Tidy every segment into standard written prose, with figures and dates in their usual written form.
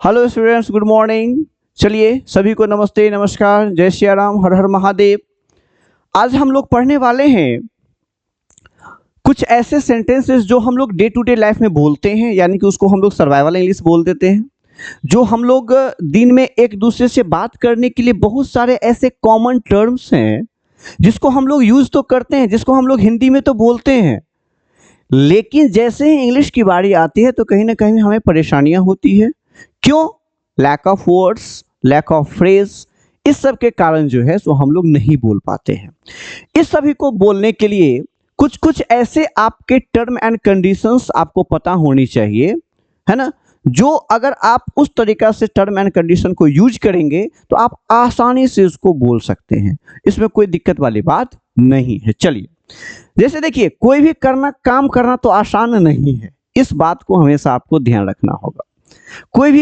Hello students, good morning. चलिए सभी को नमस्ते, नमस्कार, जय श्री राम, हर हर महादेव। आज हम लोग पढ़ने वाले हैं कुछ ऐसे सेंटेंसेस जो हम लोग डे टू डे लाइफ में बोलते हैं, यानी कि उसको हम लोग सर्वाइवल इंग्लिश बोल देते हैं। जो हम लोग दिन में एक दूसरे से बात करने के लिए बहुत सारे ऐसे कॉमन टर्म्स हैं जिसको हम लोग यूज तो करते हैं, जिसको हम लोग हिंदी में तो बोलते हैं, लेकिन जैसे ही इंग्लिश की बारी आती है तो कहीं ना कहीं हमें परेशानियां होती है। क्यों? Lack of words, lack of phrase, इस सब के कारण जो है सो हम लोग नहीं बोल पाते हैं। इस सभी को बोलने के लिए कुछ कुछ ऐसे आपके टर्म एंड कंडीशंस आपको पता होनी चाहिए, है ना, जो अगर आप उस तरीका से टर्म एंड कंडीशन को यूज करेंगे तो आप आसानी से उसको बोल सकते हैं। इसमें कोई दिक्कत वाली बात नहीं है। चलिए, जैसे देखिए, कोई भी काम करना तो आसान नहीं है, इस बात को हमेशा आपको ध्यान रखना होगा। कोई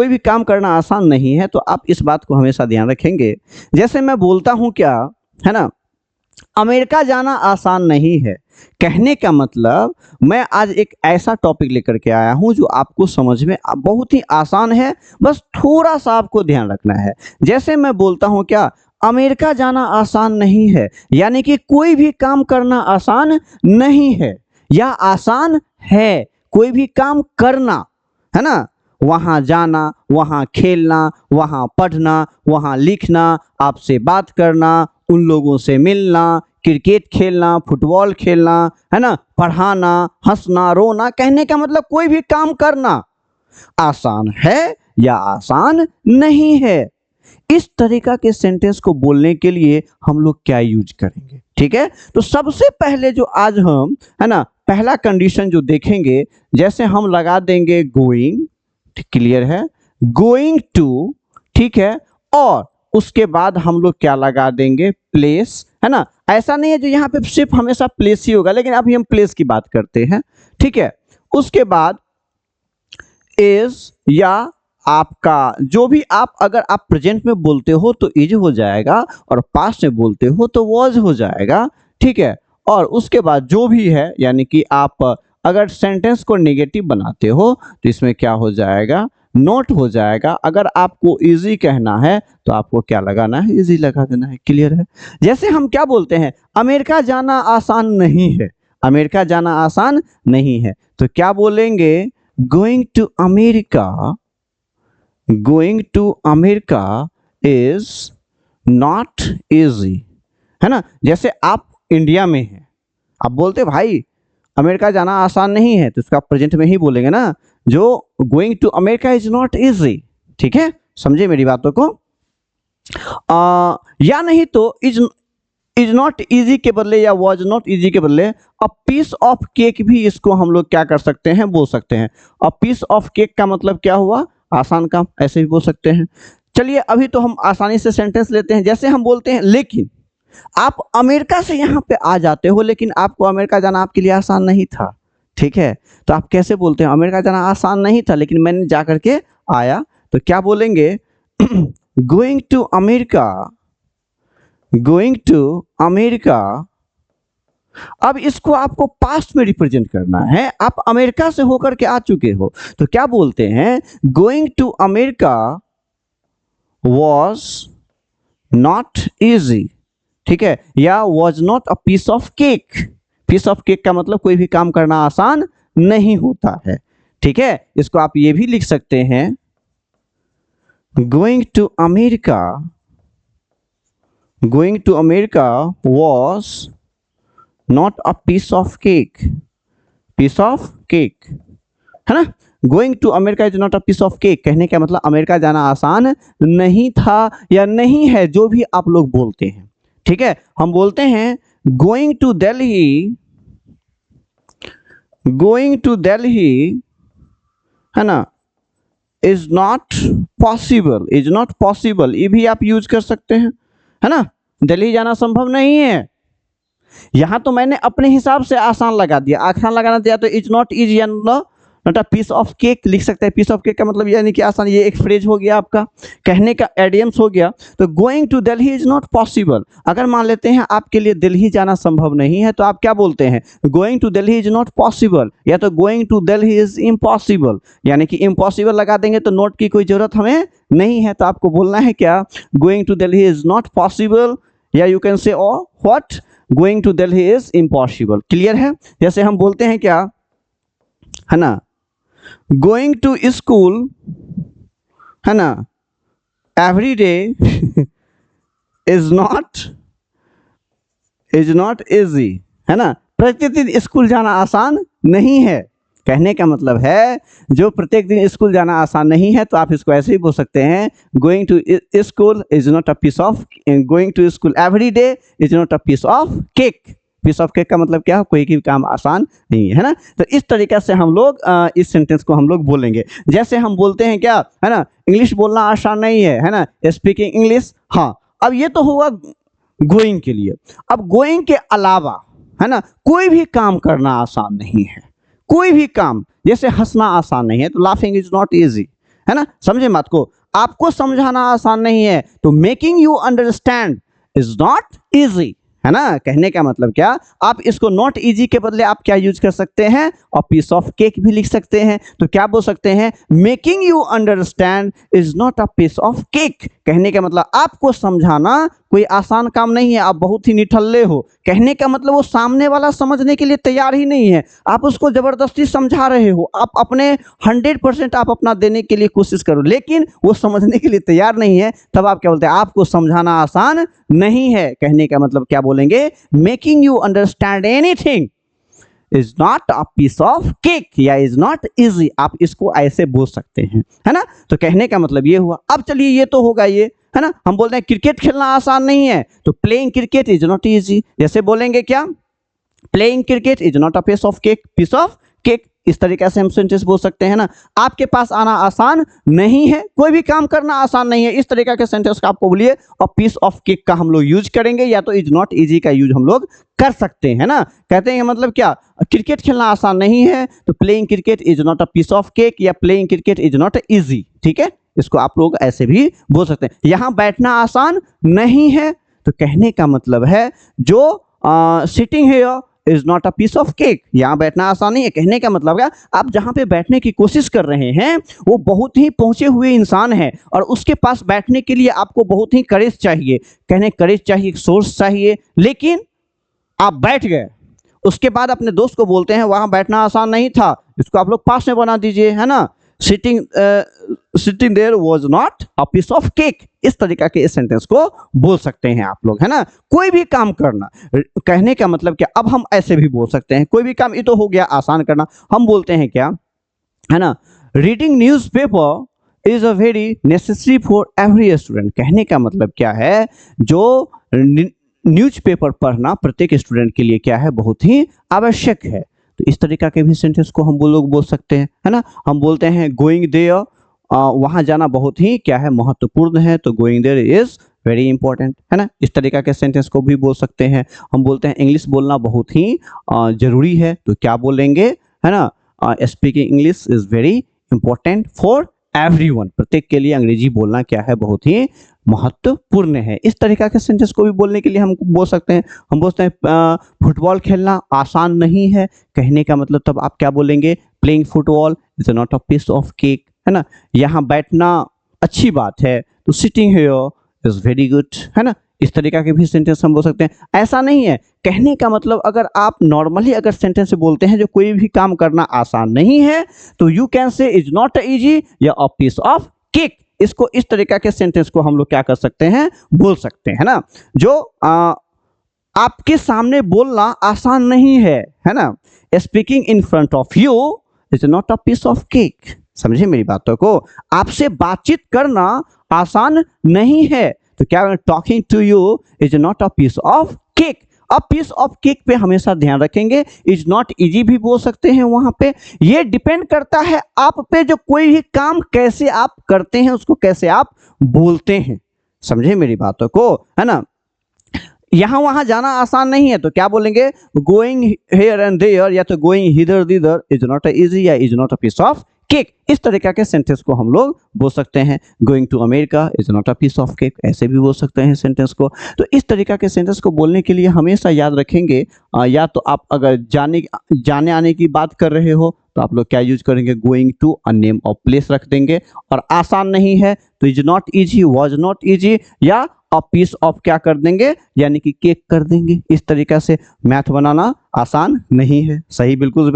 भी काम करना आसान नहीं है, तो आप इस बात को हमेशा ध्यान रखेंगे। जैसे मैं बोलता हूं क्या, है ना, अमेरिका जाना आसान नहीं है, कहने का मतलब मैं आज एक ऐसा टॉपिक लेकर के आया हूं जो आपको समझ में बहुत ही आसान है, बस थोड़ा सा आपको ध्यान रखना है। जैसे मैं बोलता हूं क्या, अमेरिका जाना आसान नहीं है, यानी कि कोई भी काम करना आसान नहीं है या आसान है, कोई भी काम करना, है ना, वहां जाना, वहां खेलना, वहां पढ़ना, वहां लिखना, आपसे बात करना, उन लोगों से मिलना, क्रिकेट खेलना, फुटबॉल खेलना, है ना, पढ़ाना, हंसना, रोना, कहने का मतलब कोई भी काम करना आसान है या आसान नहीं है। इस तरीका के सेंटेंस को बोलने के लिए हम लोग क्या यूज करेंगे? ठीक है, तो सबसे पहले जो आज हम, है ना, पहला कंडीशन जो देखेंगे, जैसे हम लगा देंगे गोइंग, क्लियर है, गोइंग टू, ठीक है, और उसके बाद हम लोग क्या लगा देंगे, प्लेस, है ना। ऐसा नहीं है जो यहाँ पे सिर्फ हमेशा प्लेस ही होगा, लेकिन अभी हम प्लेस की बात करते हैं, ठीक है। उसके बाद इज, या आपका जो भी अगर आप प्रेजेंट में बोलते हो तो इज हो जाएगा, और पास्ट में बोलते हो तो वॉज हो जाएगा, ठीक है। और उसके बाद जो भी है, यानी कि आप अगर सेंटेंस को नेगेटिव बनाते हो तो इसमें क्या हो जाएगा, नोट हो जाएगा। अगर आपको इजी कहना है तो आपको क्या लगाना है, इजी लगा देना है, क्लियर है। जैसे हम क्या बोलते हैं, अमेरिका जाना आसान नहीं है, अमेरिका जाना आसान नहीं है, तो क्या बोलेंगे, going to America, going to America is not easy, है ना। जैसे आप इंडिया में हैं, आप बोलते भाई अमेरिका जाना आसान नहीं है, तो उसका प्रेजेंट में ही बोलेंगे ना, जो going to America is not easy, ठीक है, समझे मेरी बातों को। या नहीं तो इज नॉट इजी के बदले या वॉज नॉट इजी के बदले अ पीस ऑफ केक भी इसको हम लोग क्या कर सकते हैं, बोल सकते हैं। अ पीस ऑफ केक का मतलब क्या हुआ, आसान काम, ऐसे भी बोल सकते हैं। चलिए, अभी तो हम आसानी से सेंटेंस लेते हैं। जैसे हम बोलते हैं, लेकिन आप अमेरिका से यहाँ पे आ जाते हो, लेकिन आपको अमेरिका जाना आपके लिए आसान नहीं था, ठीक है, तो आप कैसे बोलते हैं, अमेरिका जाना आसान नहीं था लेकिन मैंने जा करके आया, तो क्या बोलेंगे, going to America, going to America. अब इसको आपको पास्ट में रिप्रेजेंट करना है, आप अमेरिका से होकर के आ चुके हो, तो क्या बोलते हैं, going to America was not easy, ठीक है, या was not a piece of cake. Piece of cake का मतलब कोई भी काम करना आसान नहीं होता है, ठीक है। इसको आप ये भी लिख सकते हैं, going to America, going to America was not a piece of cake, piece of cake, है ना। Going to America is not a piece of cake, कहने का मतलब अमेरिका जाना आसान नहीं था या नहीं है, जो भी आप लोग बोलते हैं, ठीक है। हम बोलते हैं going to Delhi, going to Delhi, है ना, is not possible, is not possible, ये भी आप यूज कर सकते हैं, है ना। दिल्ली जाना संभव नहीं है, यहां तो मैंने अपने हिसाब से आसान लगा दिया, आसान लगाना दिया तो इज नॉट इजी या not a piece of cake लिख सकते हैं। पीस ऑफ केक का मतलब यानी कि आसान, ये एक फ्रेज हो गया आपका, कहने का एडियम्स हो गया। तो going to Delhi is not possible, अगर मान लेते हैं आपके लिए दिल्ली जाना संभव नहीं है तो आप क्या बोलते हैं, going to Delhi is not possible, या तो going to Delhi is impossible, यानी कि इम्पॉसिबल लगा देंगे तो नोट की कोई जरूरत हमें नहीं है, तो आपको बोलना है क्या, going to Delhi is not possible, या यू कैन से और what, going to Delhi is impossible. Clear है? जैसे हम बोलते हैं क्या, है ना, गोइंग टू स्कूल, है ना, every day is not easy, है ना, प्रतिदिन स्कूल जाना आसान नहीं है। कहने का मतलब है जो प्रत्येक दिन स्कूल जाना आसान नहीं है, तो आप इसको ऐसे ही बोल सकते हैं, going to school is not a piece of, going to school every day is not a piece of cake. Piece of cake का मतलब क्या, कोई भी काम आसान नहीं है ना। तो इस तरीके से हम लोग इस सेंटेंस को हम लोग बोलेंगे। जैसे हम बोलते हैं क्या, है ना, इंग्लिश बोलना आसान नहीं है ना, स्पीकिंग इंग्लिश। हाँ, अब ये तो हुआ गोइंग के लिए। अब गोइंग के अलावा, है ना, कोई भी काम करना आसान नहीं है, कोई भी काम, जैसे हंसना आसान नहीं है तो लाफिंग इज नॉट इजी, है ना, समझे बात को। आपको समझाना आसान नहीं है तो making you understand is not easy, है ना। कहने का मतलब क्या, आप इसको नॉट इजी के बदले आप क्या यूज कर सकते हैं, और पीस ऑफ केक भी लिख सकते हैं। तो क्या बोल सकते हैं, making you understand is not a piece of cake. कहने का मतलब आपको समझाना कोई आसान काम नहीं है, आप बहुत ही निठल्ले हो। कहने का मतलब वो सामने वाला समझने के लिए तैयार ही नहीं है, आप उसको जबरदस्ती समझा रहे हो, आप अपने 100% आप अपना देने के लिए कोशिश करो, लेकिन वो समझने के लिए तैयार नहीं है, तब आप क्या बोलते हैं, आपको समझाना आसान नहीं है। कहने का मतलब क्या बोलेंगे, making you understand anything is not a piece of cake, या इज नॉट इजी, आप इसको ऐसे बोल सकते हैं, है ना। तो कहने का मतलब ये हुआ। अब चलिए, ये तो होगा ये, है ना। हम बोलते हैं क्रिकेट खेलना आसान नहीं है, तो playing cricket is not easy. जैसे बोलेंगे क्या, playing cricket is not a piece of cake, piece of cake. इस तरीके से हम सेंटेंस बोल सकते हैं ना। आपके पास आना आसान नहीं है, कोई भी काम करना आसान नहीं है, इस तरीके के सेंटेंस का आपको बोलिए, और पीस ऑफ केक का हम लोग यूज करेंगे, या तो इज नॉट इजी का यूज हम लोग कर सकते हैं ना। कहते हैं मतलब क्या, क्रिकेट खेलना आसान नहीं है तो playing cricket is not a piece of cake, या playing cricket is not easy. ठीक है, इसको आप लोग ऐसे भी बोल सकते हैं। यहां बैठना आसान नहीं है, तो कहने का मतलब है जो सिटिंग है is not a piece of cake, यहाँ बैठना आसान नहीं है। कहने का मतलब है आप जहाँ पे बैठने की कोशिश कर रहे हैं वो बहुत ही पहुंचे हुए इंसान है, और उसके पास बैठने के लिए आपको बहुत ही करेज चाहिए। कहने करेज चाहिए, सोर्स चाहिए, लेकिन आप बैठ गए, उसके बाद अपने दोस्त को बोलते हैं वहां बैठना आसान नहीं था, इसको आप लोग पास में बना दीजिए, है ना। Sitting there was not a piece of cake. इस तरीका के इस सेंटेंस को बोल सकते हैं आप लोग, है ना। कोई भी काम करना, कहने का मतलब क्या, अब हम ऐसे भी बोल सकते हैं, कोई भी काम, ये तो हो गया आसान करना। हम बोलते हैं क्या, है ना, reading newspaper is a very necessary for every student. कहने का मतलब क्या है, जो न्यूज़पेपर पढ़ना प्रत्येक स्टूडेंट के लिए क्या है, बहुत ही आवश्यक है। तो इस तरीका के भी सेंटेंस को हम लोग बोल सकते हैं, है ना। हम बोलते हैं गोइंग देयर, वहां जाना बहुत ही क्या है, महत्वपूर्ण है, तो going there is very important, है ना। इस तरीका के सेंटेंस को भी बोल सकते हैं। हम बोलते हैं इंग्लिश बोलना बहुत ही जरूरी है, तो क्या बोलेंगे, है ना, speaking English is very important for everyone. प्रत्येक के लिए अंग्रेजी बोलना क्या है, बहुत ही महत्वपूर्ण है। इस तरीका के सेंटेंस को भी बोलने के लिए हम बोल सकते हैं। हम बोलते हैं फुटबॉल खेलना आसान नहीं है। कहने का मतलब तब आप क्या बोलेंगे, playing football is not a piece of cake, है ना। यहाँ बैठना अच्छी बात है, तो sitting here is very good, है ना। इस तरीका के भी सेंटेंस हम बोल सकते हैं। ऐसा नहीं है, कहने का मतलब अगर आप नॉर्मली अगर सेंटेंस से बोलते हैं जो कोई भी काम करना आसान नहीं है, तो यू कैन से इज नॉट इजी या अ पीस ऑफ केक। इसको इस तरीका के सेंटेंस को हम लोग क्या कर सकते हैं, बोल सकते हैं ना। जो आपके सामने बोलना आसान नहीं है ना। Speaking in front of you is not a piece of cake. समझे मेरी बातों को, आपसे बातचीत करना आसान नहीं है, तो क्या, talking to you is not a piece of cake. अब पीस ऑफ केक पे हमेशा ध्यान रखेंगे, इज नॉट इजी भी बोल सकते हैं वहां पे। ये डिपेंड करता है आप पे, जो कोई भी काम कैसे आप करते हैं, उसको कैसे आप बोलते हैं। समझे मेरी बातों को, है ना। यहाँ वहाँ जाना आसान नहीं है, तो क्या बोलेंगे, गोइंग हेयर एंड देयर या तो going hither thither is not easy या is not a piece of cake. इस तरीका के सेंटेंस को हम लोग बोल सकते हैं। Going to America is not a piece of cake, ऐसे भी बोल सकते हैं सेंटेंस को। तो इस तरीका के सेंटेंस को बोलने के लिए हमेशा याद रखेंगे, या तो आप अगर जाने आने की बात कर रहे हो तो आप लोग क्या यूज करेंगे, going to a name of place रख देंगे। और आसान नहीं है तो is not easy, was not easy, या अ पीस ऑफ क्या कर देंगे, यानी कि केक कर देंगे। इस तरीका से मैथ बनाना आसान नहीं है। सही बिल्कुल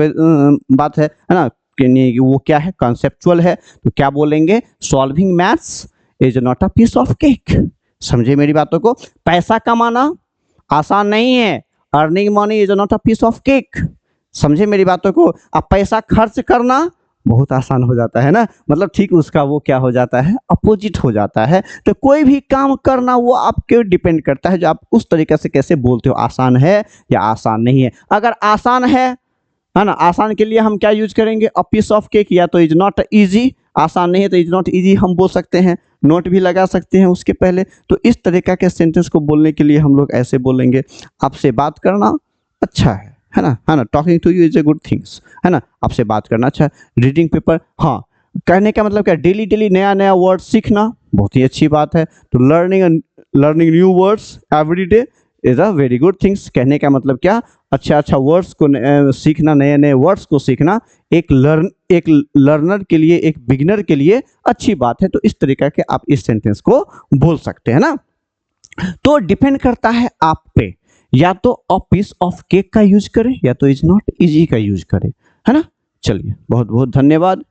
बात है ना, कि नहीं वो क्या है, कॉन्सेप्चुअल है। तो क्या बोलेंगे, solving maths is not a piece of cake. समझे मेरी बातों को। पैसा कमाना आसान नहीं है, earning money is not a piece of cake. समझे मेरी बातों को। अब पैसा खर्च करना बहुत आसान हो जाता है ना, मतलब ठीक उसका वो क्या हो जाता है, अपोजिट हो जाता है। तो कोई भी काम करना वो आपके डिपेंड करता है, जो आप उस तरीके से कैसे बोलते हो, आसान है या आसान नहीं है। अगर आसान है ना, आसान के लिए हम क्या यूज करेंगे, अ पीस ऑफ केक, या तो इज नॉट इजी। आसान नहीं है तो इज नॉट इजी हम बोल सकते हैं, नोट भी लगा सकते हैं उसके पहले। तो इस तरीका के सेंटेंस को बोलने के लिए हम लोग ऐसे बोलेंगे, आपसे बात करना अच्छा है ना, talking to you is a good things, है ना, आपसे बात करना अच्छा है। रीडिंग पेपर, हाँ, कहने का मतलब क्या, डेली डेली नया नया वर्ड सीखना बहुत ही अच्छी बात है। तो learning new words every day is a very good things. कहने का मतलब क्या, अच्छा अच्छा वर्ड्स को सीखना, नए नए वर्ड्स को सीखना एक लर्नर के लिए, एक बिगिनर के लिए अच्छी बात है। तो इस तरीका के आप इस सेंटेंस को बोल सकते हैं ना। तो डिपेंड करता है आप पे, या तो अ पीस ऑफ केक का यूज करें या तो इज नॉट इजी का यूज करें, है ना। चलिए, बहुत बहुत धन्यवाद।